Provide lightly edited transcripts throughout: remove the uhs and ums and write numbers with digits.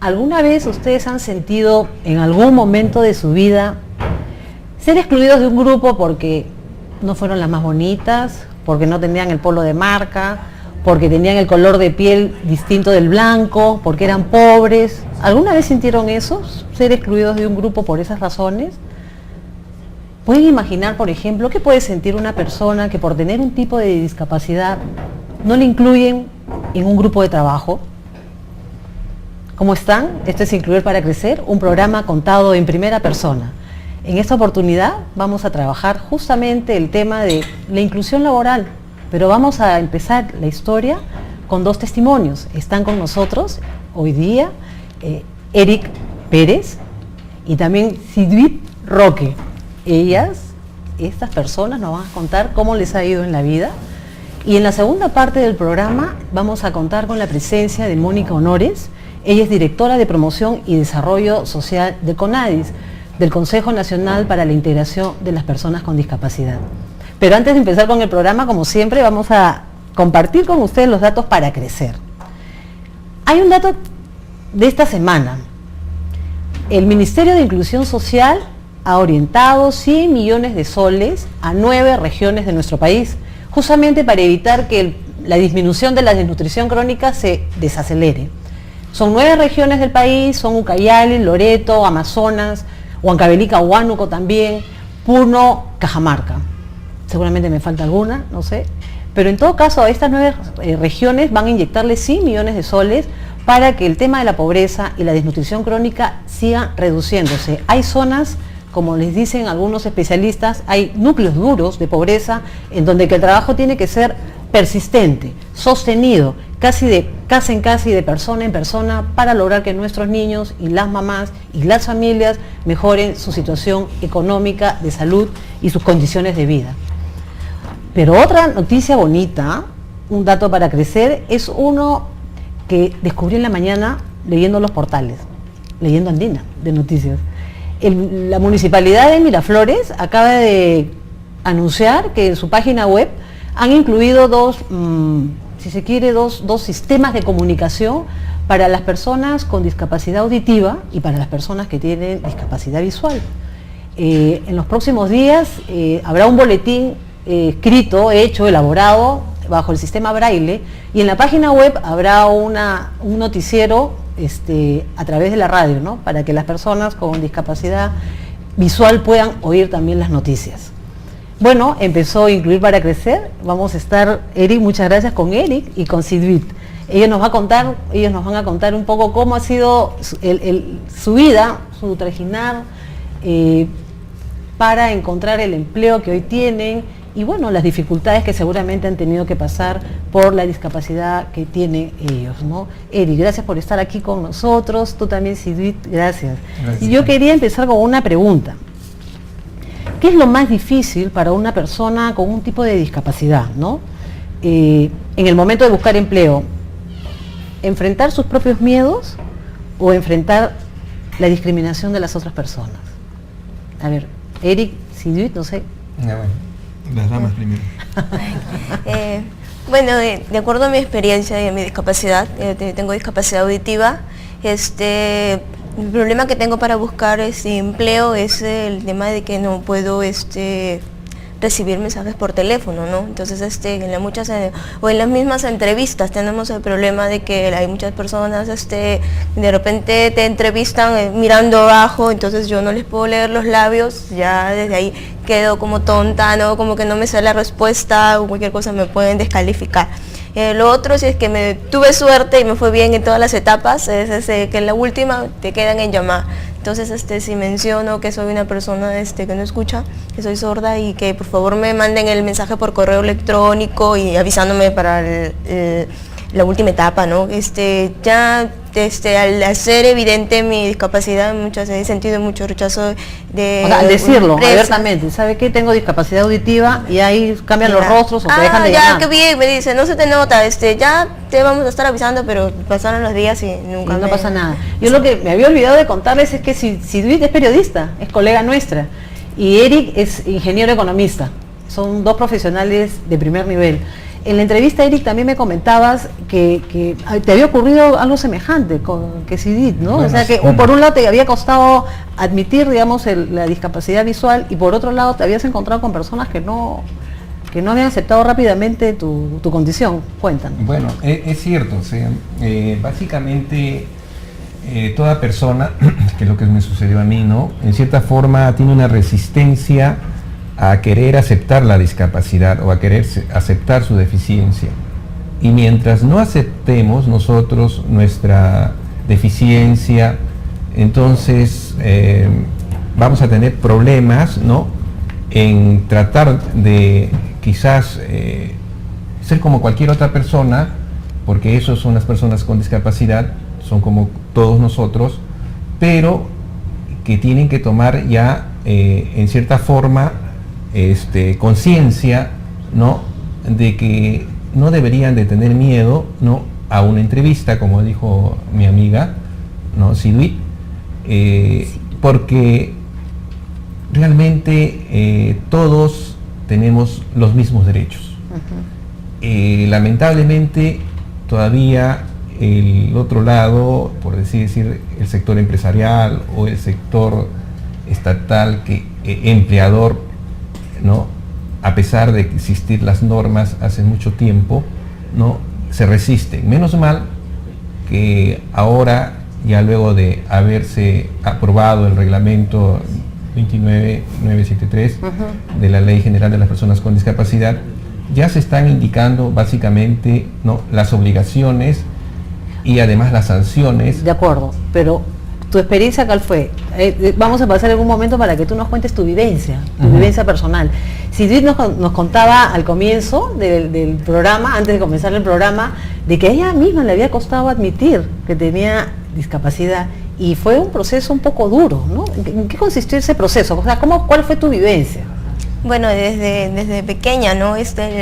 ¿alguna vez ustedes han sentido en algún momento de su vida ser excluidos de un grupo porque no fueron las más bonitas, porque no tenían el polo de marca, porque tenían el color de piel distinto del blanco, porque eran pobres? ¿Alguna vez sintieron eso, ser excluidos de un grupo por esas razones? ¿Pueden imaginar, por ejemplo, qué puede sentir una persona que por tener un tipo de discapacidad no le incluyen en un grupo de trabajo? ¿Cómo están? Esto es Incluir para Crecer, un programa contado en primera persona. En esta oportunidad vamos a trabajar justamente el tema de la inclusión laboral, pero vamos a empezar la historia con dos testimonios. Están con nosotros hoy día Eric Pérez y también Sidwit Roque. Estas personas nos van a contar cómo les ha ido en la vida. Y en la segunda parte del programa vamos a contar con la presencia de Mónica Honores. Ella es directora de Promoción y Desarrollo Social de CONADIS, del Consejo Nacional para la Integración de las Personas con Discapacidad. Pero antes de empezar con el programa, como siempre, vamos a compartir con ustedes los datos para crecer. Hay un dato de esta semana. El Ministerio de Inclusión Social ha orientado 100 millones de soles a 9 regiones de nuestro país, justamente para evitar que la disminución de la desnutrición crónica se desacelere. Son 9 regiones del país, son Ucayali, Loreto, Amazonas, Huancavelica, Huánuco también, Puno, Cajamarca. Seguramente me falta alguna, no sé. Pero en todo caso, a estas 9 regiones van a inyectarle 100 millones de soles para que el tema de la pobreza y la desnutrición crónica siga reduciéndose. Hay zonas, como les dicen algunos especialistas, hay núcleos duros de pobreza en donde que el trabajo tiene que ser persistente, sostenido, casi de casa en casa y de persona en persona, para lograr que nuestros niños y las mamás y las familias mejoren su situación económica, de salud y sus condiciones de vida. Pero otra noticia bonita, un dato para crecer, es uno que descubrí en la mañana leyendo los portales, leyendo Andina de noticias. La Municipalidad de Miraflores acaba de anunciar que en su página web han incluido dos sistemas de comunicación para las personas con discapacidad auditiva y para las personas que tienen discapacidad visual. En los próximos días habrá un boletín escrito, hecho, elaborado bajo el sistema Braille, y en la página web habrá un noticiero a través de la radio, ¿no?, para que las personas con discapacidad visual puedan oír también las noticias. Bueno, empezó Incluir para Crecer. Vamos a estar, Eric, muchas gracias, con Eric y con Sidwit. Ellos nos van a contar un poco cómo ha sido su vida, su trajinar para encontrar el empleo que hoy tienen y bueno, las dificultades que seguramente han tenido que pasar por la discapacidad que tienen ellos, ¿no? Eric, gracias por estar aquí con nosotros. Tú también, Sidwit, gracias. Y yo quería empezar con una pregunta. ¿Qué es lo más difícil para una persona con un tipo de discapacidad, ¿no? En el momento de buscar empleo, ¿enfrentar sus propios miedos o enfrentar la discriminación de las otras personas? A ver, Eric, Sidwit, no sé. Ya, bueno, las damas primero. Bueno, de acuerdo a mi experiencia y a mi discapacidad, tengo discapacidad auditiva, el problema que tengo para buscar empleo es el tema de que no puedo recibir mensajes por teléfono, ¿no? Entonces o en las mismas entrevistas tenemos el problema de que hay muchas personas de repente te entrevistan mirando abajo, entonces yo no les puedo leer los labios, ya desde ahí quedo como tonta, ¿no? Como que no me sale la respuesta o cualquier cosa me pueden descalificar. Lo otro, si es que tuve suerte y me fue bien en todas las etapas, es que en la última te quedan en llamar. Entonces, si menciono que soy una persona que no escucha, que soy sorda y que por favor me manden el mensaje por correo electrónico y avisándome para la última etapa, ¿no? Al hacer evidente mi discapacidad, he sentido mucho rechazo de... O sea, al decirlo abiertamente, ¿sabe qué? Tengo discapacidad auditiva y ahí cambian los rostros o te dejan de llamar. Qué bien, me dice, no se te nota, ya te vamos a estar avisando, pero pasaron los días y nunca no pasa nada. Yo lo que me había olvidado de contarles es que Sidwit es periodista, es colega nuestra, y Eric es ingeniero economista. Son dos profesionales de primer nivel. En la entrevista, Eric, también me comentabas que te había ocurrido algo semejante con Sidit, ¿no? Bueno, o sea que por un lado te había costado admitir, digamos, la discapacidad visual, y por otro lado te habías encontrado con personas que no habían aceptado rápidamente tu condición. Cuéntanos. Bueno, es cierto, o sea, básicamente toda persona, que es lo que me sucedió a mí, ¿no? En cierta forma tiene una resistencia a querer aceptar la discapacidad o a querer aceptar su deficiencia. Y mientras no aceptemos nosotros nuestra deficiencia, entonces vamos a tener problemas, ¿no?, en tratar de quizás ser como cualquier otra persona, porque esos son las personas con discapacidad, son como todos nosotros, pero que tienen que tomar ya en cierta forma conciencia, ¿no?, de que no deberían de tener miedo, ¿no?, a una entrevista, como dijo mi amiga, ¿no?, Sidit, porque realmente todos tenemos los mismos derechos. Lamentablemente todavía el otro lado, por decir el sector empresarial o el sector estatal, empleador, ¿no?, a pesar de existir las normas hace mucho tiempo, ¿no?, se resisten. Menos mal que ahora, ya luego de haberse aprobado el reglamento 29973 de la Ley General de las Personas con Discapacidad, ya se están indicando básicamente, ¿no?, las obligaciones y además las sanciones. De acuerdo, pero tu experiencia, ¿cuál fue? Vamos a pasar algún momento para que tú nos cuentes tu vivencia personal. Sidit nos contaba al comienzo del programa, antes de comenzar el programa, de que a ella misma le había costado admitir que tenía discapacidad, y fue un proceso un poco duro, ¿no? ¿En qué consistió ese proceso? O sea, ¿cuál fue tu vivencia? Bueno, desde pequeña, ¿no?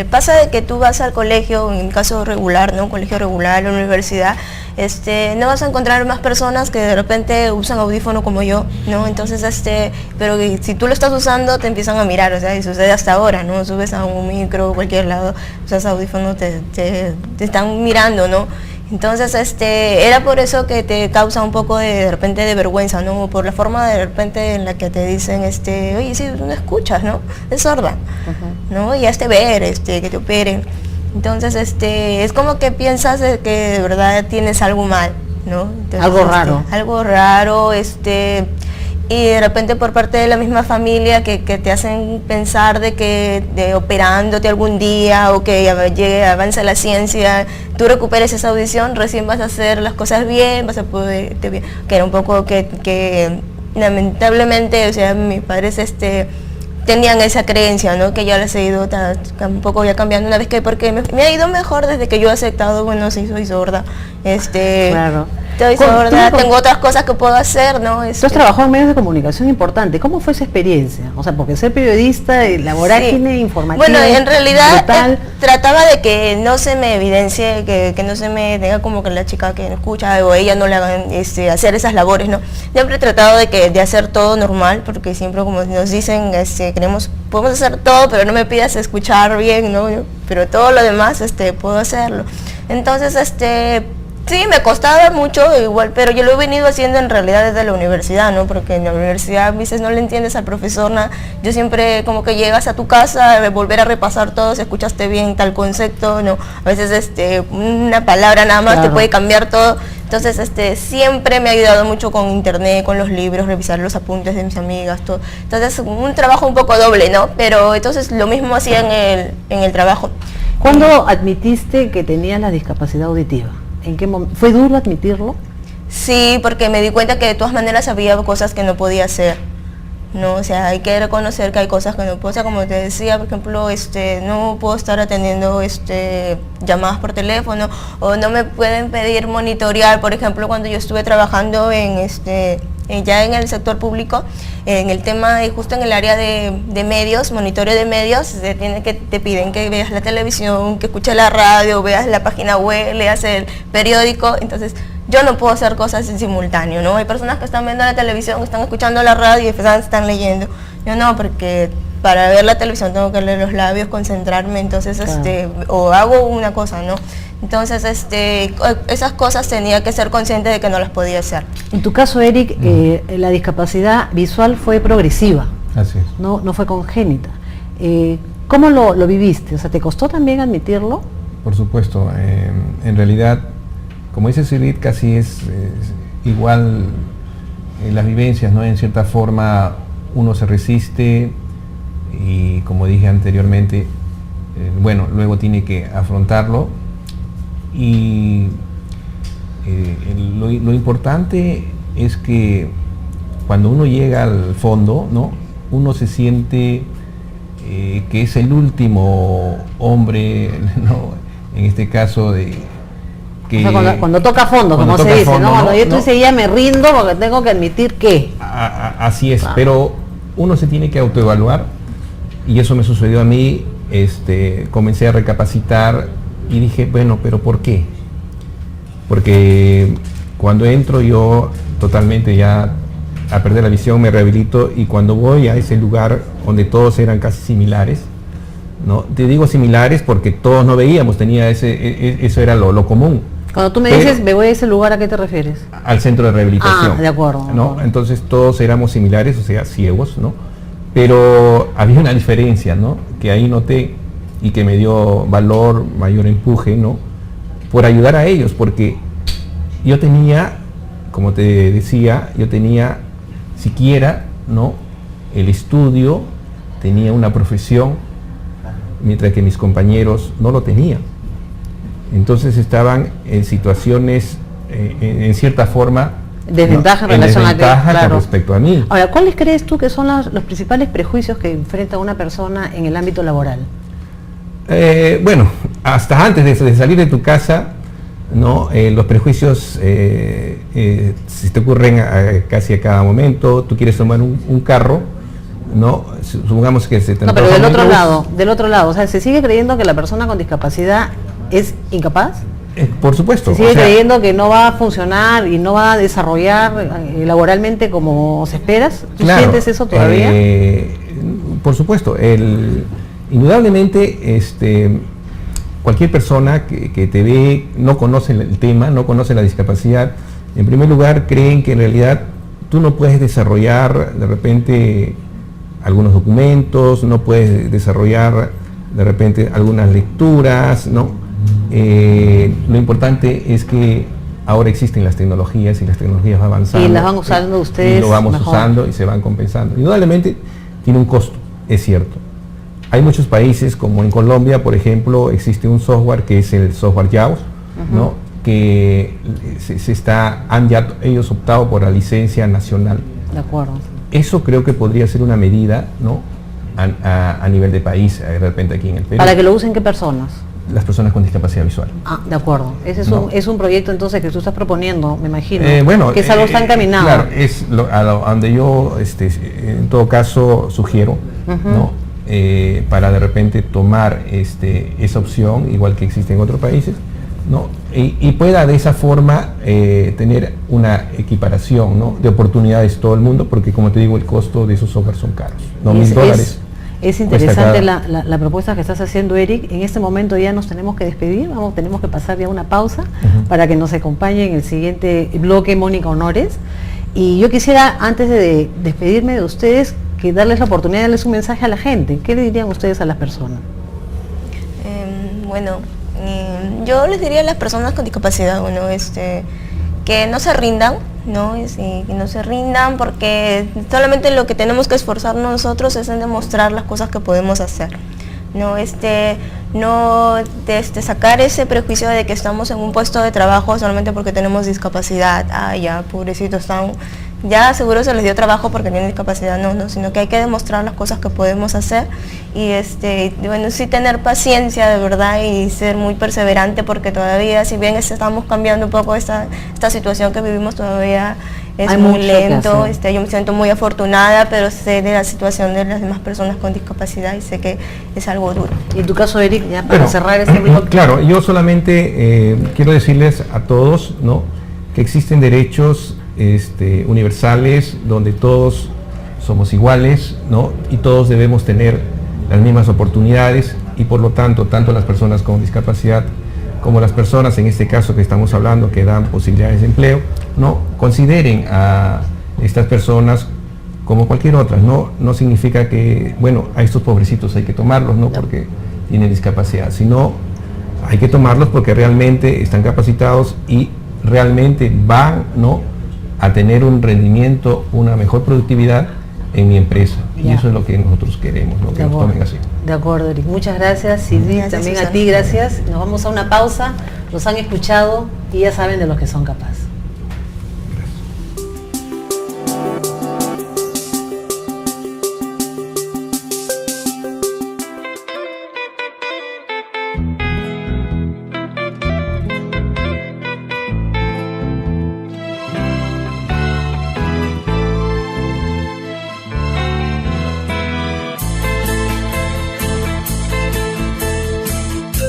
Pasa de que tú vas al colegio, en caso regular, ¿no? Colegio regular, la universidad, no vas a encontrar más personas que de repente usan audífono como yo, ¿no? Entonces, pero si tú lo estás usando, te empiezan a mirar, o sea, y sucede hasta ahora, ¿no? Subes a un micro, cualquier lado, usas audífono, te están mirando, ¿no? Entonces, era por eso que te causa un poco de repente de vergüenza, ¿no? Por la forma de repente en la que te dicen, oye, sí, tú no escuchas, ¿no? Es sorda, ¿no? Y hazte ver, que te operen. Entonces, es como que piensas de que de verdad tienes algo mal, ¿no? Entonces, algo raro. Algo raro, y de repente por parte de la misma familia que te hacen pensar de operándote algún día, o que avance la ciencia, tú recuperes esa audición, recién vas a hacer las cosas bien, vas a poder bien. Que era un poco que lamentablemente, o sea, mis padres tenían esa creencia, ¿no? Que ya les he ido un poco ya cambiando, una vez que, porque me ha ido mejor desde que yo he aceptado, bueno, sí, soy sorda, claro. Soy sorda, tengo otras cosas que puedo hacer, ¿no? Tú has trabajado en medios de comunicación importante. ¿Cómo fue esa experiencia? O sea, porque ser periodista, la vorágine informativa. Bueno, en realidad brutal. Trataba de que no se me evidencie, que no se me tenga como que la chica que escucha o ella no le hagan hacer esas labores, ¿no? Siempre he tratado de hacer todo normal, porque siempre, como nos dicen, podemos hacer todo, pero no me pidas escuchar bien, ¿no? Pero todo lo demás puedo hacerlo. Entonces, sí, me costaba mucho igual, pero yo lo he venido haciendo en realidad desde la universidad, ¿no? Porque en la universidad a veces no le entiendes al profesor nada. Yo siempre como que llegas a tu casa, volver a repasar todo, si escuchaste bien tal concepto, ¿no? A veces una palabra nada más te puede cambiar todo. Entonces, siempre me ha ayudado mucho con internet, con los libros, revisar los apuntes de mis amigas, todo. Entonces, un trabajo un poco doble, ¿no? Pero entonces lo mismo hacía en el trabajo. ¿Cuándo admitiste que tenías la discapacidad auditiva? ¿En qué momento? ¿Fue duro admitirlo? Sí, porque me di cuenta que de todas maneras había cosas que no podía hacer, ¿no? O sea, hay que reconocer que hay cosas que no puedo hacer, como te decía, por ejemplo, no puedo estar atendiendo llamadas por teléfono, o no me pueden pedir monitorear, por ejemplo, cuando yo estuve trabajando ya en el sector público, en el tema justo en el área de medios, monitoreo de medios, te piden que veas la televisión, que escuches la radio, veas la página web, leas el periódico. Entonces yo no puedo hacer cosas en simultáneo, ¿no? Hay personas que están viendo la televisión, están escuchando la radio y están leyendo. Yo no, porque para ver la televisión tengo que leer los labios, concentrarme, entonces Claro. o hago una cosa, ¿no? Entonces esas cosas tenía que ser consciente de que no las podía hacer. En tu caso, Eric, la discapacidad visual fue progresiva, Así es. no fue congénita. ¿Cómo lo viviste? O sea, ¿te costó también admitirlo? Por supuesto, en realidad, como dice Silvit, casi es igual las vivencias, ¿no? En cierta forma uno se resiste y, como dije anteriormente, bueno, luego tiene que afrontarlo y lo importante es que cuando uno llega al fondo, ¿no? Uno se siente que es el último hombre, ¿no? En este caso de que O sea, cuando toca fondo, cuando como se toca dice, fondo, ¿no? Cuando yo ¿no? enseguida me rindo porque tengo que admitir que. Así es, Claro. pero uno se tiene que autoevaluar y eso me sucedió a mí. Comencé a recapacitar y dije, bueno, pero ¿por qué? Porque cuando entro yo totalmente ya a perder la visión, me rehabilito, y cuando voy a ese lugar donde todos eran casi similares, ¿no? Te digo similares porque todos no veíamos, eso era lo común. Cuando tú me Pero- dices, me voy a ese lugar, ¿a qué te refieres? Al centro de rehabilitación. Ah, de acuerdo, de ¿no? acuerdo. Entonces todos éramos similares, o sea, ciegos, ¿no? Pero había una diferencia, ¿no? Que ahí noté y que me dio valor, mayor empuje, ¿no? Por ayudar a ellos, porque yo tenía, como te decía, siquiera, ¿no? El estudio, tenía una profesión, mientras que mis compañeros no lo tenían. Entonces estaban en situaciones, en cierta forma, Desventaja ¿no? en relación a ti, desventaja claro. con respecto a mí. Ahora, ¿cuáles crees tú que son los principales prejuicios que enfrenta una persona en el ámbito laboral? Bueno, hasta antes de salir de tu casa, ¿no? Los prejuicios se te ocurren casi a cada momento. Tú quieres tomar un carro, ¿no? Supongamos que se te No, pero antoja del otro lado, o sea, ¿se sigue creyendo que la persona con discapacidad es incapaz? por supuesto. ¿Se sigue o sea, creyendo que no va a funcionar y no va a desarrollar laboralmente como se esperas? ¿Tú claro, sientes eso todavía? Por supuesto, indudablemente, cualquier persona que te ve no conoce el tema, no conoce la discapacidad. En primer lugar, creen que en realidad tú no puedes desarrollar de repente algunos documentos, no puedes desarrollar de repente algunas lecturas, ¿no? Lo importante es que ahora existen las tecnologías y las tecnologías van avanzando. Y las van usando ustedes Y lo vamos mejor. usando y se van compensando. Indudablemente tiene un costo, es cierto. Hay muchos países, como en Colombia, por ejemplo, existe un software que es el software JAWS, ¿no? Que han ya ellos optado por la licencia nacional. De acuerdo. Eso creo que podría ser una medida, ¿no? A nivel de país, de repente aquí en el Perú. ¿Para que lo usen qué personas? Las personas con discapacidad visual. Ah, de acuerdo. Ese es, No. es un proyecto entonces que tú estás proponiendo, me imagino. Bueno, que es algo tan encaminado. Claro, es a donde yo, en todo caso, sugiero, ¿no? Para de repente tomar esa opción, igual que existe en otros países, ¿no? Y pueda de esa forma tener una equiparación, ¿no? De oportunidades todo el mundo, porque como te digo, el costo de esos software son caros, ¿no? $1000. Es cuesta interesante cada- la propuesta que estás haciendo, Eric. En este momento ya nos tenemos que despedir, tenemos que pasar ya una pausa para que nos acompañe en el siguiente bloque Mónica Honores. Y yo quisiera, antes de despedirme de ustedes, que darles la oportunidad de darles un mensaje a la gente. ¿Qué le dirían ustedes a las personas? Bueno, yo les diría a las personas con discapacidad, bueno, que no se rindan, ¿no? Que no se rindan, porque solamente lo que tenemos que esforzarnos nosotros es en demostrar las cosas que podemos hacer. No, sacar ese prejuicio de que estamos en un puesto de trabajo solamente porque tenemos discapacidad. Ah, ya, pobrecitos, están, ya seguro se les dio trabajo porque tienen discapacidad. No, sino que hay que demostrar las cosas que podemos hacer y bueno, sí tener paciencia de verdad y ser muy perseverante, porque todavía, si bien estamos cambiando un poco esta situación que vivimos, todavía es Hay muy mucho que lento. hacer. Yo me siento muy afortunada, pero sé de la situación de las demás personas con discapacidad y sé que es algo duro. Y en tu caso, Eric, ya para Bueno, cerrar este bloque. Claro, yo solamente quiero decirles a todos, ¿no? Que existen derechos universales donde todos somos iguales, ¿no? Y todos debemos tener las mismas oportunidades y por lo tanto, tanto las personas con discapacidad como las personas, en este caso que estamos hablando, que dan posibilidades de empleo, ¿no? Consideren a estas personas como cualquier otra, no significa que, bueno, a estos pobrecitos hay que tomarlos, no porque tienen discapacidad, sino hay que tomarlos porque realmente están capacitados y realmente van, ¿no?, a tener un rendimiento, una mejor productividad en mi empresa. Y eso es lo que nosotros queremos, ¿no?, que nos tomen así. De acuerdo, Eric. Muchas gracias, Silvi, también a ti, gracias. Nos vamos a una pausa, los han escuchado y ya saben de los que son capaces.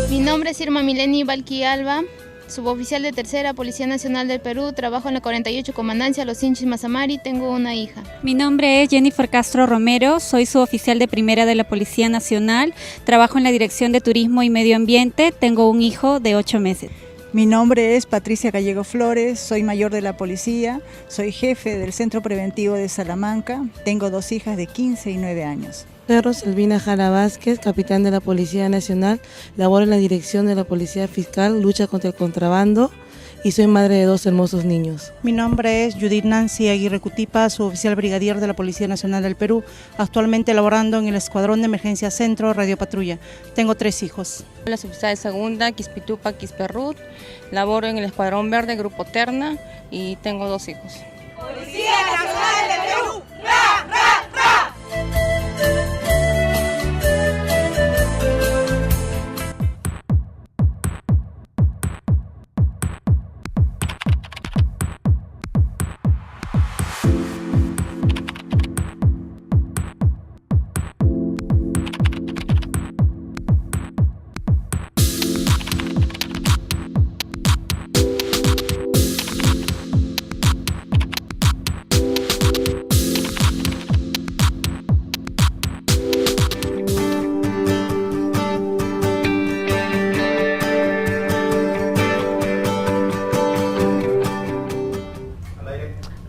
Mi nombre es Irma Mileni Valqui Alba, suboficial de Tercera, Policía Nacional del Perú, trabajo en la 48 Comandancia Los Inchis Mazamari, tengo una hija. Mi nombre es Jennifer Castro Romero, soy suboficial de Primera de la Policía Nacional, trabajo en la Dirección de Turismo y Medio Ambiente, tengo un hijo de 8 meses. Mi nombre es Patricia Gallego Flores, soy mayor de la policía, soy jefe del Centro Preventivo de Salamanca, tengo 2 hijas de 15 y 9 años. Selvina Jara Vázquez, capitán de la Policía Nacional, laboro en la Dirección de la Policía Fiscal, lucha contra el contrabando y soy madre de 2 hermosos niños. Mi nombre es Judith Nancy Aguirre Cutipa, suboficial brigadier de la Policía Nacional del Perú, actualmente laborando en el Escuadrón de Emergencia Centro Radio Patrulla. Tengo 3 hijos. La suboficial de segunda, Quispitupa, Quisperrut, laboro en el Escuadrón Verde, Grupo Terna y tengo 2 hijos. Policía Nacional del Perú, ¡ra, ra, ra!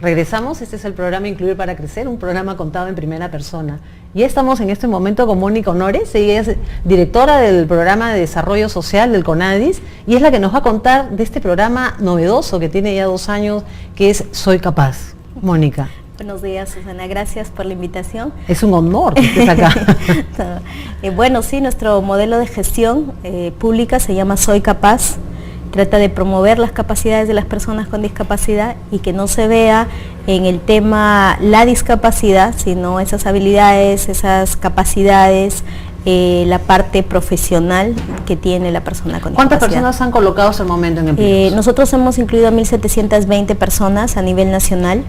Regresamos, este es el programa Incluir para Crecer, un programa contado en primera persona. Y estamos en este momento con Mónica Honores, ella es directora del programa de desarrollo social del CONADIS y es la que nos va a contar de este programa novedoso que tiene ya 2 años, que es Soy Capaz. Mónica. Buenos días, Susana, gracias por la invitación. Es un honor que estés acá. Bueno, sí, nuestro modelo de gestión pública se llama Soy Capaz. Trata de promover las capacidades de las personas con discapacidad y que no se vea en el tema la discapacidad, sino esas habilidades, esas capacidades, la parte profesional que tiene la persona con discapacidad. ¿Cuántas personas han colocado hasta el momento en empleos? Nosotros hemos incluido a 1.720 personas a nivel nacional,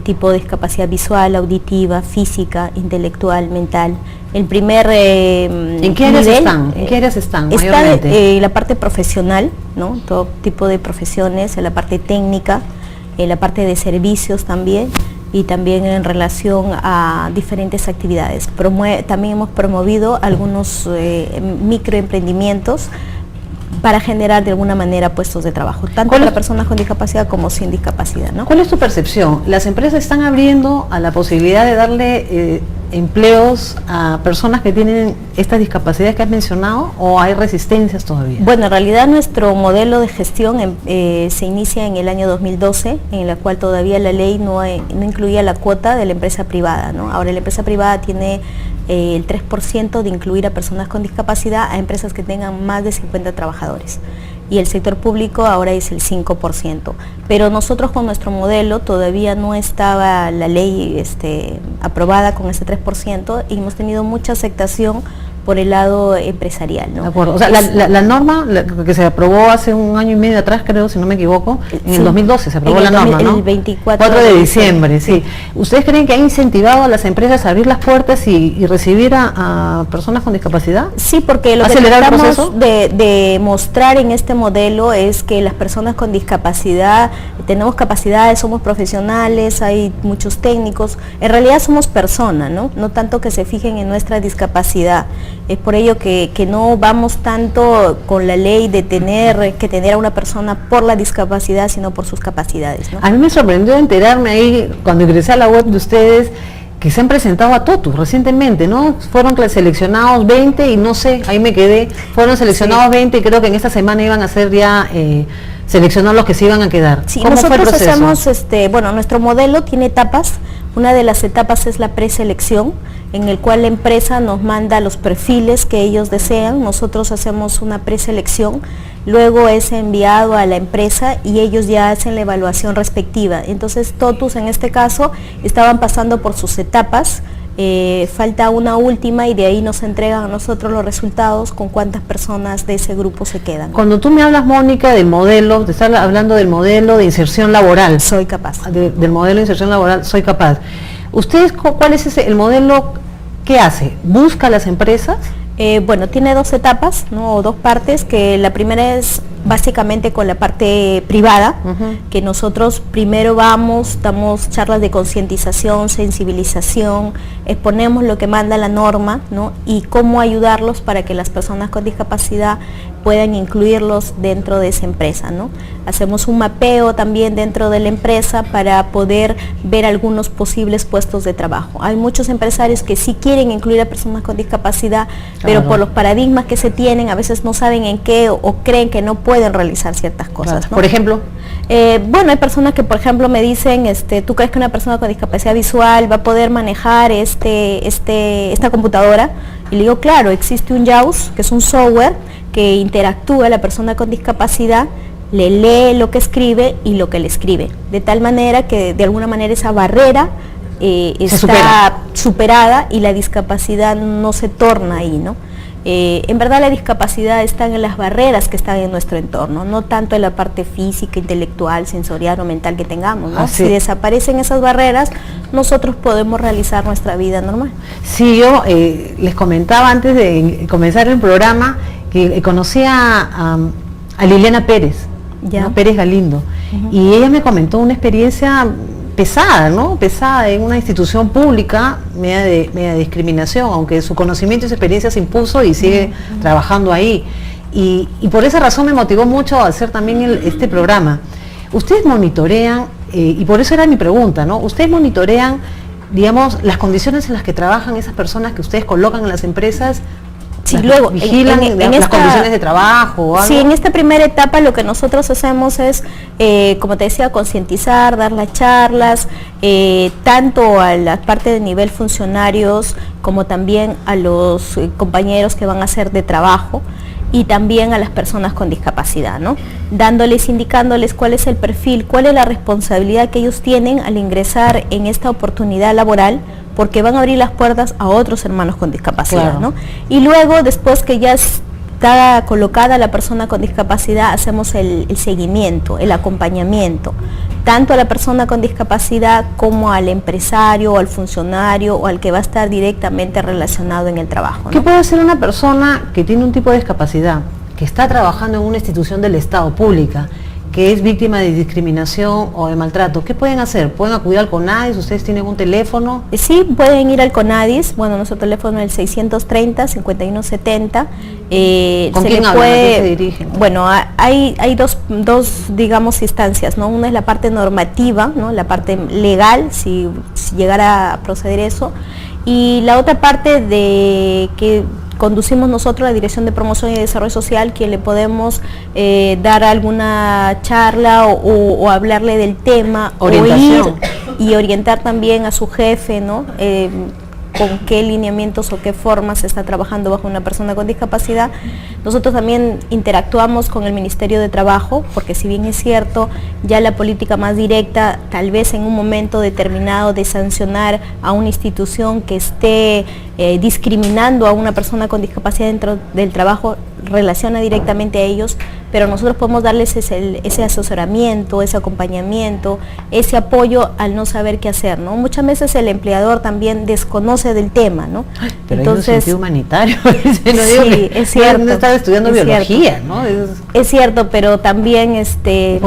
tipo de discapacidad visual, auditiva, física, intelectual, mental. El primer ¿En qué áreas están? ¿En qué áreas están mayormente? Está la parte profesional, ¿no? Todo tipo de profesiones, la parte técnica, la parte de servicios también, y también en relación a diferentes actividades. También hemos promovido algunos microemprendimientos para generar de alguna manera puestos de trabajo, tanto para personas con discapacidad como sin discapacidad, ¿no? ¿Cuál es tu percepción? ¿Las empresas están abriendo a la posibilidad de darle empleos a personas que tienen estas discapacidades que has mencionado o hay resistencias todavía? Bueno, en realidad nuestro modelo de gestión se inicia en el año 2012, en la cual todavía la ley no incluía la cuota de la empresa privada, ¿no? Ahora la empresa privada tiene el 3% de incluir a personas con discapacidad a empresas que tengan más de 50 trabajadores. Y el sector público ahora es el 5%. Pero nosotros con nuestro modelo todavía no estaba la ley aprobada con ese 3% y hemos tenido mucha aceptación por el lado empresarial, ¿no? De acuerdo. O sea, la norma que se aprobó hace un año y medio atrás, creo, si no me equivoco, en el 2012 se aprobó la norma, ¿no? El 24 4 de diciembre, sí. ¿Ustedes creen que ha incentivado a las empresas a abrir las puertas y recibir a personas con discapacidad? Sí, porque lo que tratamos de mostrar en este modelo es que las personas con discapacidad, tenemos capacidades, somos profesionales, hay muchos técnicos, en realidad somos personas, ¿no? No tanto que se fijen en nuestra discapacidad. Es por ello que no vamos tanto con la ley de tener que tener a una persona por la discapacidad, sino por sus capacidades, ¿no? A mí me sorprendió enterarme ahí, cuando ingresé a la web de ustedes, que se han presentado a TOTU recientemente, ¿no? Fueron seleccionados 20 y no sé, ahí me quedé, fueron seleccionados 20 y creo que en esta semana iban a ser ya seleccionar los que se iban a quedar. Sí, ¿Cómo fue el proceso? hacemos, bueno, nuestro modelo tiene etapas. Una de las etapas es la preselección, en el cual la empresa nos manda los perfiles que ellos desean, nosotros hacemos una preselección, luego es enviado a la empresa y ellos ya hacen la evaluación respectiva. Entonces TOTUS en este caso estaban pasando por sus etapas, falta una última y de ahí nos entregan a nosotros los resultados con cuántas personas de ese grupo se quedan. Cuando tú me hablas, Mónica, del modelo, te estás hablando del modelo de inserción laboral. Soy capaz. Del modelo de inserción laboral, Soy Capaz. ¿Ustedes cuál es el modelo? ¿Qué hace? ¿Busca a las empresas? Bueno, tiene dos etapas, ¿no? O dos partes, que la primera es básicamente con la parte privada, que nosotros primero damos charlas de concientización, sensibilización, exponemos lo que manda la norma, ¿no? Y cómo ayudarlos para que las personas con discapacidad puedan incluirlos dentro de esa empresa, ¿no? Hacemos un mapeo también dentro de la empresa para poder ver algunos posibles puestos de trabajo. Hay muchos empresarios que sí quieren incluir a personas con discapacidad, pero por los paradigmas que se tienen, a veces no saben en qué o creen que no pueden realizar ciertas cosas, ¿no? Por ejemplo, bueno, hay personas que, por ejemplo, me dicen, ¿tú crees que una persona con discapacidad visual va a poder manejar esta computadora? Y le digo, claro, existe un JAWS, que es un software que interactúa la persona con discapacidad, le lee lo que escribe y lo que le escribe, de tal manera que de alguna manera esa barrera está superada y la discapacidad no se torna ahí, ¿no? En verdad la discapacidad está en las barreras que están en nuestro entorno, no tanto en la parte física, intelectual, sensorial o mental que tengamos, ¿no? Si desaparecen esas barreras, nosotros podemos realizar nuestra vida normal. Sí, yo les comentaba antes de comenzar el programa que conocí a Liliana Pérez, ¿no? Pérez Galindo, y ella me comentó una experiencia pesada, ¿no? Pesada en una institución pública, media de discriminación, aunque su conocimiento y su experiencia se impuso y sigue trabajando ahí. Y por esa razón me motivó mucho a hacer también este programa. Ustedes monitorean, y por eso era mi pregunta, ¿no? Ustedes monitorean, digamos, las condiciones en las que trabajan esas personas que ustedes colocan en las empresas. Sí, luego vigilan las condiciones de trabajo o algo. Sí, en esta primera etapa lo que nosotros hacemos es, como te decía, concientizar, dar las charlas, tanto a la parte de nivel funcionarios como también a los compañeros que van a hacer de trabajo y también a las personas con discapacidad, ¿no? Indicándoles cuál es el perfil, cuál es la responsabilidad que ellos tienen al ingresar en esta oportunidad laboral, porque van a abrir las puertas a otros hermanos con discapacidad, ¿no? Y luego, después que ya está colocada la persona con discapacidad, hacemos el seguimiento, el acompañamiento, tanto a la persona con discapacidad como al empresario, o al funcionario, o al que va a estar directamente relacionado en el trabajo, ¿no? ¿Qué puede hacer una persona que tiene un tipo de discapacidad, que está trabajando en una institución del Estado pública, que es víctima de discriminación o de maltrato? ¿Qué pueden hacer? ¿Pueden acudir al CONADIS? ¿Ustedes tienen un teléfono? Sí, pueden ir al CONADIS. Bueno, nuestro teléfono es el 630-5170. ¿Con quién hablan? ¿A quién se dirigen? Bueno, hay dos, digamos, instancias, ¿no? Una es la parte normativa, ¿no? La parte legal, si llegara a proceder eso. Y la otra parte de que conducimos nosotros, la Dirección de Promoción y Desarrollo Social, que le podemos dar alguna charla o hablarle del tema, o ir y orientar también a su jefe, ¿no? con qué lineamientos o qué formas se está trabajando bajo una persona con discapacidad. Nosotros también interactuamos con el Ministerio de Trabajo, porque si bien es cierto, ya la política más directa, tal vez en un momento determinado de sancionar a una institución que esté discriminando a una persona con discapacidad dentro del trabajo, relaciona directamente a ellos, pero nosotros podemos darles ese asesoramiento, ese acompañamiento, ese apoyo al no saber qué hacer, ¿no? Muchas veces el empleador también desconoce del tema, ¿no? Ay, pero entonces, hay un sentido humanitario. No sí, es cierto. No estaba estudiando biología, cierto, ¿no? Es cierto, pero también nos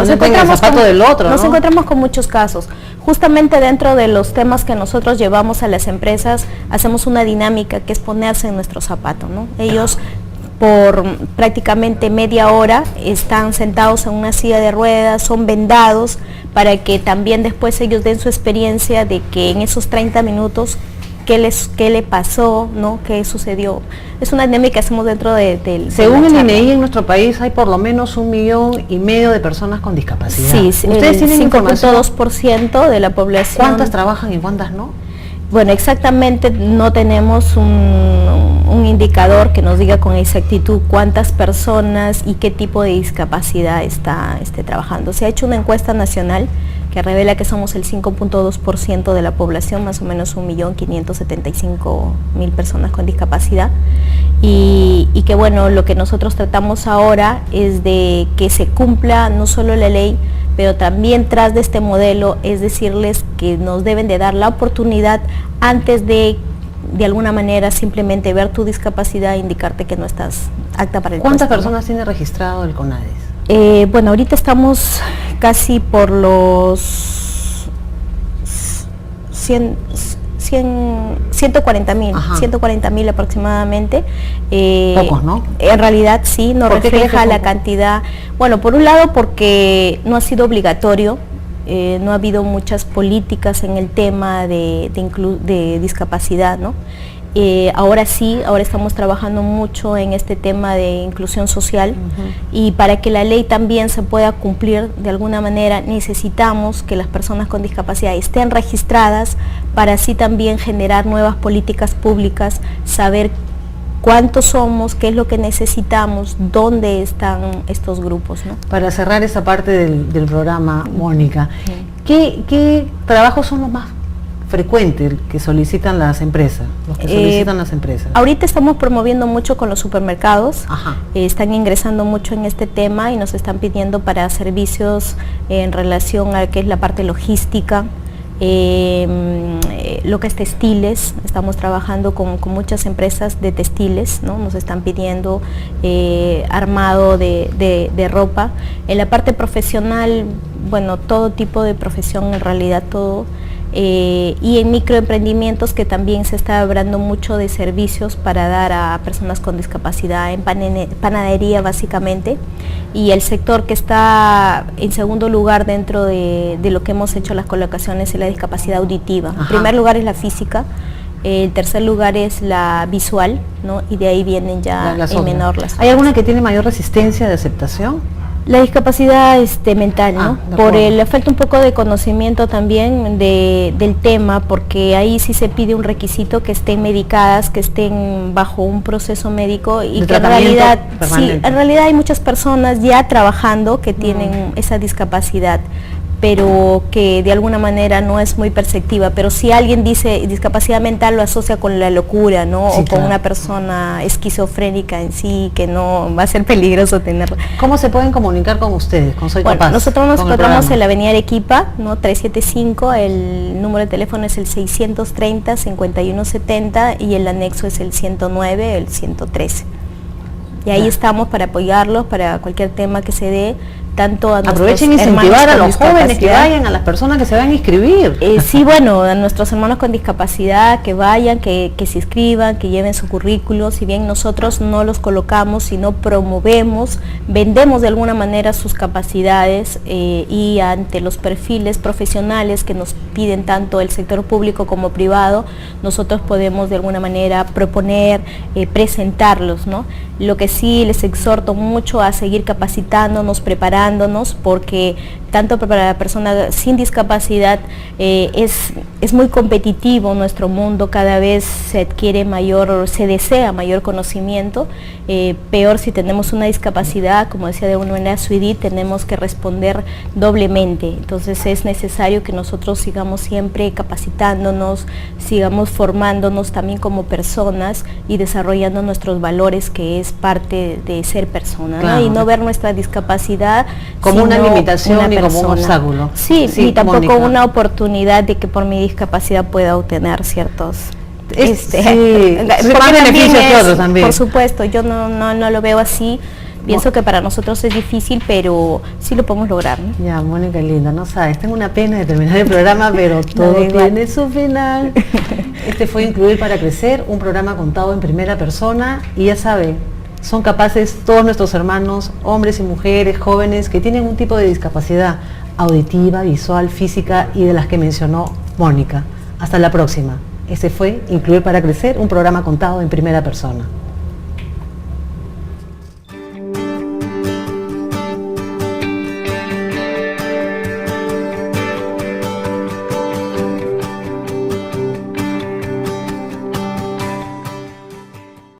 encontramos con muchos casos. Justamente dentro de los temas que nosotros llevamos a las empresas, hacemos una dinámica que es ponerse en nuestro zapato, ¿no? Ellos por prácticamente media hora están sentados en una silla de ruedas, son vendados, para que también después ellos den su experiencia de que en esos 30 minutos qué le pasó, ¿no? ¿Qué sucedió? Es una dinámica que hacemos dentro del... Según el INEI, en nuestro país hay por lo menos 1,5 millones de personas con discapacidad. Sí, ¿ustedes tienen 5.2% de la población. ¿Cuántas trabajan y cuántas no? Bueno, exactamente no tenemos un indicador que nos diga con exactitud cuántas personas y qué tipo de discapacidad está trabajando. Se ha hecho una encuesta nacional que revela que somos el 5.2% de la población, más o menos 1.575.000 personas con discapacidad, y que bueno, lo que nosotros tratamos ahora es de que se cumpla no solo la ley, pero también tras de este modelo es decirles que nos deben de dar la oportunidad antes de alguna manera simplemente ver tu discapacidad e indicarte que no estás apta para el puesto. ¿Cuántas personas tiene registrado el CONADIS? Bueno, ahorita estamos casi por los 140.000 aproximadamente. Pocos, ¿no? En realidad sí, no refleja la cantidad. Bueno, por un lado porque no ha sido obligatorio, no ha habido muchas políticas en el tema de discapacidad, ¿no? Ahora sí, ahora estamos trabajando mucho en este tema de inclusión social, y para que la ley también se pueda cumplir de alguna manera necesitamos que las personas con discapacidad estén registradas para así también generar nuevas políticas públicas, saber cuántos somos, qué es lo que necesitamos, dónde están estos grupos, ¿no? Para cerrar esa parte del programa, Mónica, ¿qué trabajos son los más frecuentes que solicitan las empresas, Ahorita estamos promoviendo mucho con los supermercados, están ingresando mucho en este tema y nos están pidiendo para servicios en relación a qué es la parte logística, lo que es textiles. Estamos trabajando con muchas empresas de textiles, ¿no? Nos están pidiendo armado de ropa. En la parte profesional, bueno, todo tipo de profesión, en realidad todo. Y en microemprendimientos, que también se está hablando mucho de servicios para dar a personas con discapacidad, en panadería básicamente, y el sector que está en segundo lugar dentro de lo que hemos hecho las colocaciones es la discapacidad auditiva. En primer lugar es la física, el tercer lugar es la visual, ¿no? Y de ahí vienen ya en menor las otras. ¿Hay alguna que tiene mayor resistencia de aceptación? La discapacidad mental, ¿no? Por el falta un poco de conocimiento también del tema, porque ahí sí se pide un requisito que estén medicadas, que estén bajo un proceso médico, y que en realidad hay muchas personas ya trabajando que tienen esa discapacidad, pero que de alguna manera no es muy perceptiva. Pero si alguien dice discapacidad mental, lo asocia con la locura, ¿no? Sí, o con una persona esquizofrénica en sí, que no va a ser peligroso tenerla. ¿Cómo se pueden comunicar con ustedes, con Soy Capaz? Nosotros nos encontramos en la avenida Arequipa, ¿no? 375, el número de teléfono es el 630-5170 y el anexo es el 109, el 113. Y ahí estamos para apoyarlos, para cualquier tema que se dé, tanto a aprovechen e incentivar a los jóvenes que vayan, a las personas que se van a inscribir. Sí, bueno, a nuestros hermanos con discapacidad que vayan, que se inscriban, que lleven su currículo. Si bien nosotros no los colocamos, sino promovemos, vendemos de alguna manera sus capacidades, y ante los perfiles profesionales que nos piden tanto el sector público como privado, nosotros podemos de alguna manera proponer, presentarlos, ¿no? Lo que sí les exhorto mucho a seguir capacitándonos, preparándonos, superándonos, porque tanto para la persona sin discapacidad es muy competitivo nuestro mundo, cada vez se desea mayor conocimiento, peor si tenemos una discapacidad, como decía de una manera Suidit, tenemos que responder doblemente. Entonces es necesario que nosotros sigamos siempre capacitándonos, sigamos formándonos también como personas y desarrollando nuestros valores, que es parte de ser persona, claro, ¿no? Y no ver nuestra discapacidad como una limitación ni como un obstáculo. Sí, Sí, ni tampoco Mónica. una oportunidad de que por mi discapacidad pueda obtener ciertos... Sí, porque más beneficios también que otros también. Por supuesto, yo no lo veo así. Pienso que para nosotros es difícil, pero sí lo podemos lograr, ¿no? Ya, Mónica linda, no sabes, tengo una pena de terminar el programa, pero todo da igual. tiene su final. Este fue Incluir para Crecer, un programa contado en primera persona, y ya saben, son capaces todos nuestros hermanos, hombres y mujeres, jóvenes, que tienen un tipo de discapacidad auditiva, visual, física y de las que mencionó Mónica. Hasta la próxima. Este fue Incluir para Crecer, un programa contado en primera persona.